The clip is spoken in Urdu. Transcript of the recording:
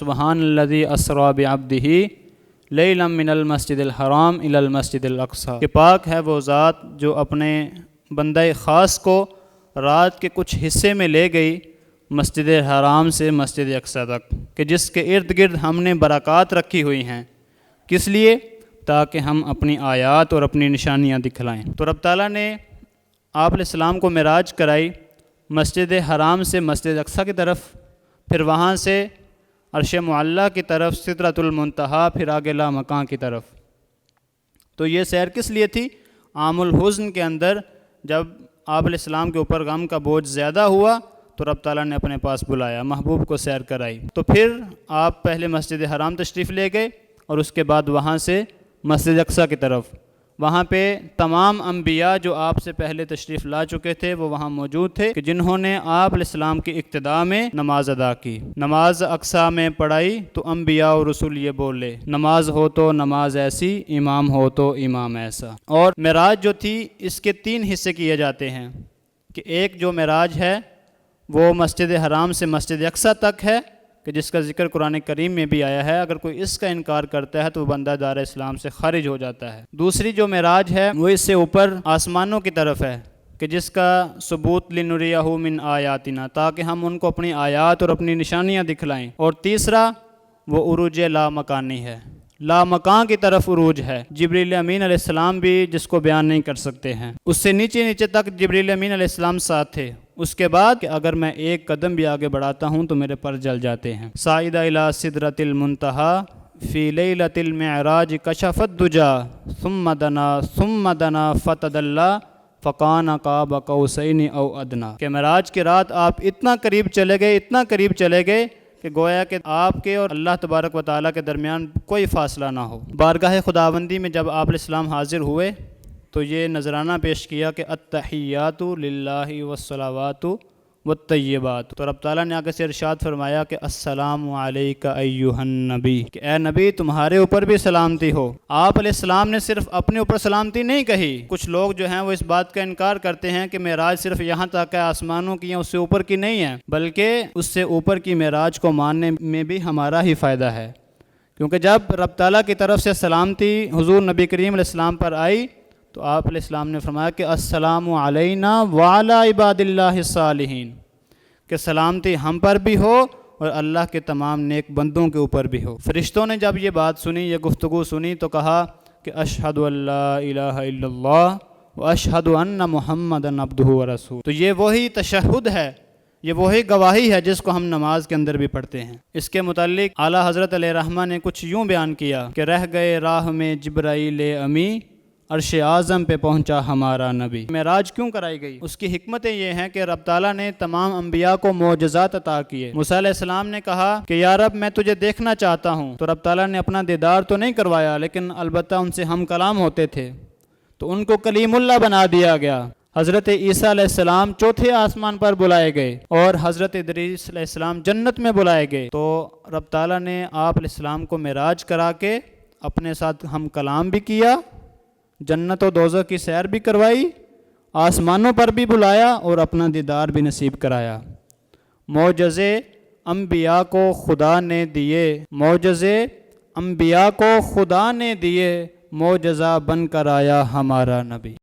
سبحان الذی اسری بعبدہ لیلا من المسجد الحرام الی المسجد الاقصی، کہ پاک ہے وہ ذات جو اپنے بندہ خاص کو رات کے کچھ حصے میں لے گئی مسجد حرام سے مسجد اقصی تک، کہ جس کے ارد گرد ہم نے برکات رکھی ہوئی ہیں، کس لیے؟ تاکہ ہم اپنی آیات اور اپنی نشانیاں دکھلائیں۔ تو رب تعالیٰ نے آپ علیہ السلام کو معراج کرائی مسجد حرام سے مسجد اقصی کی طرف، پھر وہاں سے عرش معلیٰ کی طرف، سدرۃ المنتہا، پھر آگے لامکان کی طرف۔ تو یہ سیر کس لیے تھی؟ عام الحزن کے اندر جب آپ علیہ السلام کے اوپر غم کا بوجھ زیادہ ہوا تو رب تعالیٰ نے اپنے پاس بلایا، محبوب کو سیر کرائی۔ تو پھر آپ پہلے مسجد حرام تشریف لے گئے اور اس کے بعد وہاں سے مسجد اقصی کی طرف۔ وہاں پہ تمام انبیاء جو آپ سے پہلے تشریف لا چکے تھے وہ وہاں موجود تھے، کہ جنہوں نے آپ علیہ السلام کی اقتداء میں نماز ادا کی۔ نماز اقصی میں پڑھائی تو انبیاء اور رسول یہ بولے، نماز ہو تو نماز ایسی، امام ہو تو امام ایسا۔ اور معراج جو تھی اس کے 3 حصے کیے جاتے ہیں، کہ ایک جو معراج ہے وہ مسجد حرام سے مسجد اقصی تک ہے، کہ جس کا ذکر قرآن کریم میں بھی آیا ہے، اگر کوئی اس کا انکار کرتا ہے تو وہ بندہ دار اسلام سے خارج ہو جاتا ہے۔ دوسری جو معراج ہے وہ اس سے اوپر آسمانوں کی طرف ہے، کہ جس کا ثبوت لنریہ من آیاتنا، تاکہ ہم ان کو اپنی آیات اور اپنی نشانیاں دکھلائیں۔ اور تیسرا وہ عروج لامکانی ہے، لامکان کی طرف عروج ہے۔ جبریل امین علیہ السلام بھی جس کو بیان نہیں کر سکتے ہیں، اس سے نیچے نیچے تک جبریل امین علیہ السلام ساتھ تھے۔ اس کے بعد کہ اگر میں ایک قدم بھی آگے بڑھاتا ہوں تو میرے پر جل جاتے ہیں۔ صعد الی سدرۃ المنتہی فی لیلۃ المعراج کشف الدجی ثم دنا فتدلی فکان قاب قوسین او ادنی، کہ معراج کی رات آپ اتنا قریب چلے گئے، اتنا قریب چلے گئے کہ گویا کہ آپ کے اور اللہ تبارک و تعالیٰ کے درمیان کوئی فاصلہ نہ ہو۔ بارگاہ خداوندی میں جب آپ علیہ السلام حاضر ہوئے تو یہ نذرانہ پیش کیا کہ التحیات للہ والصلوات والطیبات، تو رب تعالیٰ نے آگے سے ارشاد فرمایا کہ السلام علیک ایھا النبی، کہ اے نبی تمہارے اوپر بھی سلامتی ہو۔ آپ علیہ السلام نے صرف اپنے اوپر سلامتی نہیں کہی، کچھ لوگ جو ہیں وہ اس بات کا انکار کرتے ہیں کہ معراج صرف یہاں تک ہے، آسمانوں کی یا اس سے اوپر کی نہیں ہے، بلکہ اس سے اوپر کی معراج کو ماننے میں بھی ہمارا ہی فائدہ ہے، کیونکہ جب رب تعالیٰ کی طرف سے سلامتی حضور نبی کریم علیہ السلام پر آئی تو آپ علیہ السلام نے فرمایا کہ السلام علینا وعلی عباد اللہ الصالحین، کہ سلامتی ہم پر بھی ہو اور اللہ کے تمام نیک بندوں کے اوپر بھی ہو۔ فرشتوں نے جب یہ بات سنی، یہ گفتگو سنی، تو کہا کہ اشہد ان لا الہ الا اللہ واشہد ان محمدًا عبدہ ورسولہ۔ تو یہ وہی تشہد ہے، یہ وہی گواہی ہے جس کو ہم نماز کے اندر بھی پڑھتے ہیں۔ اس کے متعلق اعلیٰ حضرت علیہ رحمہ نے کچھ یوں بیان کیا کہ رہ گئے راہ میں جبرائیل امی، عرش اعظم پہ پہنچا ہمارا نبی۔ معراج کیوں کرائی گئی؟ اس کی حکمتیں یہ ہیں کہ رب تعالیٰ نے تمام انبیاء کو معجزات عطا کیے۔ موسیٰ علیہ السلام نے کہا کہ یا رب میں تجھے دیکھنا چاہتا ہوں، تو رب تعالیٰ نے اپنا دیدار تو نہیں کروایا، لیکن البتہ ان سے ہم کلام ہوتے تھے تو ان کو کلیم اللہ بنا دیا گیا۔ حضرت عیسیٰ علیہ السلام چوتھے آسمان پر بلائے گئے اور حضرت ادریس علیہ السلام جنت میں بلائے گئے۔ تو رب تعالیٰ نے آپ علیہ السلام کو معراج کرا کے اپنے ساتھ ہم کلام بھی کیا، جنت و دوزخ کی سیر بھی کروائی، آسمانوں پر بھی بلایا اور اپنا دیدار بھی نصیب کرایا۔ معجزے انبیاء کو خدا نے دیے، معجزے انبیاء کو خدا نے دیے، معجزہ بن کر آیا ہمارا نبی۔